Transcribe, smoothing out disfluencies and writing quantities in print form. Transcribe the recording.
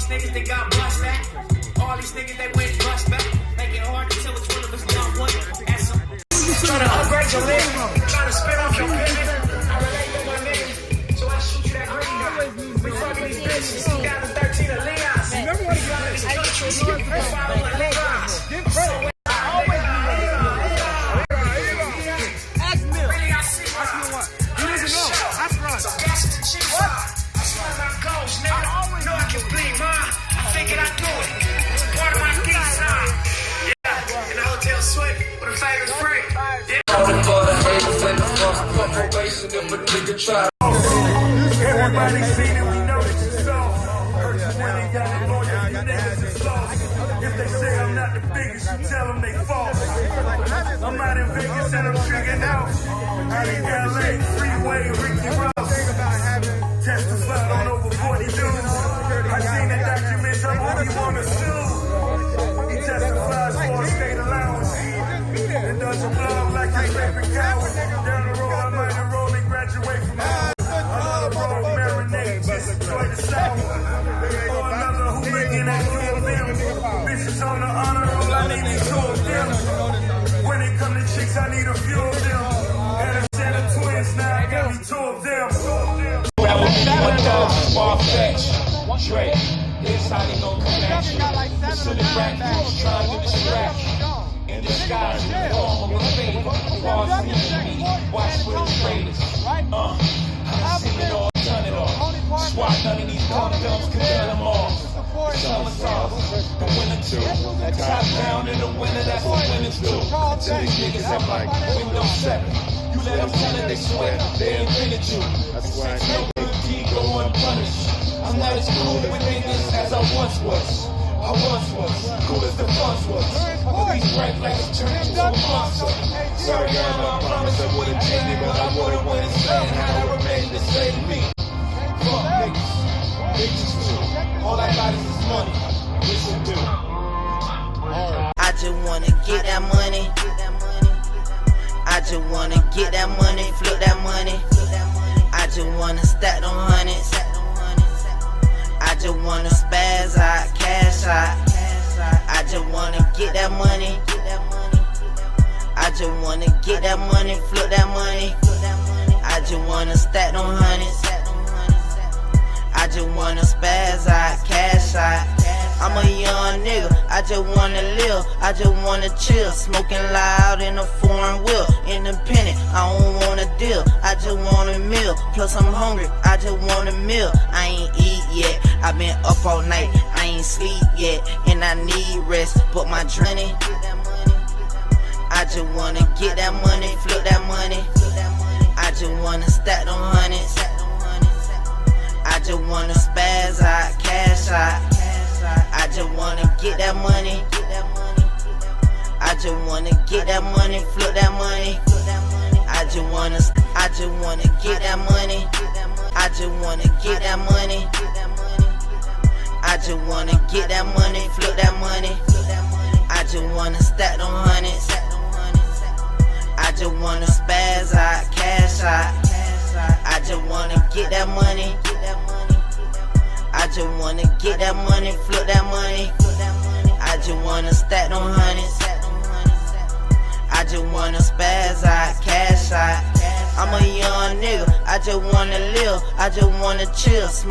these niggas they got bust back. All these niggas they went bust back. Make it hard to tell which one of us got one. Trying to upgrade your leg, trying to spit off your pivot. I relate with my nigga, so I shoot you that green dot. We fucking these bitches, 2013 of Leon's. You never want to get this country, skip the follow like Leon's. Give credit. Ask me what? He doesn't know. That's right. So that's the cheap what? That's one of my goals, nigga. I know I can bleed mine. I figured I'd do it. It's part of my design. Yeah, in the hotel suite with a favorite friend. Everybody seen it, we know that you saw. Hurt you when they got it on you niggas is lost. If they say I'm not the biggest, you tell them they false. I'm out in Vegas and I'm triggering out. Out in LA, freeway, Ricky Ross. Testified on over 40 dudes. I seen the documents, I'm who he wanna sue. He testifies for a state allowance. And does a blog like his favorite coward. Down the road, I might enroll and graduate from home. Another road, marinate, just enjoy the sound. Or another hooligan at two of them. Bitches on the honor roll, I need these two of them. When it come to chicks, I need a few of them. And a set of twins, now I got me two of them. Far-fetched, Drake, this how they gon' come at you. So the rap dudes trying to distract you. In disguise, in the form of a favor. Watch for the traitors. I've seen it all, done it all. Swat none of these dum-dums, can tell them all. The summer songs, the winner too. Top down in the winter, that's what winners do. Until these niggas have like Windows 7. You let them tell it, they swear, they invented you. That's why I go unpunished. I'm not as cool with niggas as I once was. I once was cool as the funds was. These bright lights turn into a monster. Sorry, girl, I promise I wouldn't change it, but I wouldn't win it. How I remain the same me. Fuck niggas, bitches too. All I got is this money. Listen, do. I just wanna get that money. I just wanna get that money, flip that money. I just wanna stack them hundreds. I just wanna spaz out, cash out. I just wanna get that money. I just wanna get that money, flip that money. I just wanna stack them hundreds. I just wanna spaz out, cash out. I'm a young nigga, I just wanna live, I just wanna chill. Smoking loud in a foreign wheel, independent, I don't wanna deal. I just want a meal, plus I'm hungry, I just want a meal. I ain't eat yet, I been up all night, I ain't sleep yet. And I need rest, but my journey, I just wanna get that money, flip that money. I just wanna stack them hundreds. I just wanna spaz out, cash out. I just wanna get that money. I just wanna get that money, flip that money. I just wanna get that money. I just wanna get that money. I just wanna get that money, flip that money. I just wanna stack them hundreds. I just wanna spaz out, cash out. I just wanna get that money. I just wanna get that money, flip that money. I just wanna stack them hundreds. I just wanna spaz out, cash out. I'm a young nigga, I just wanna live, I just wanna chill.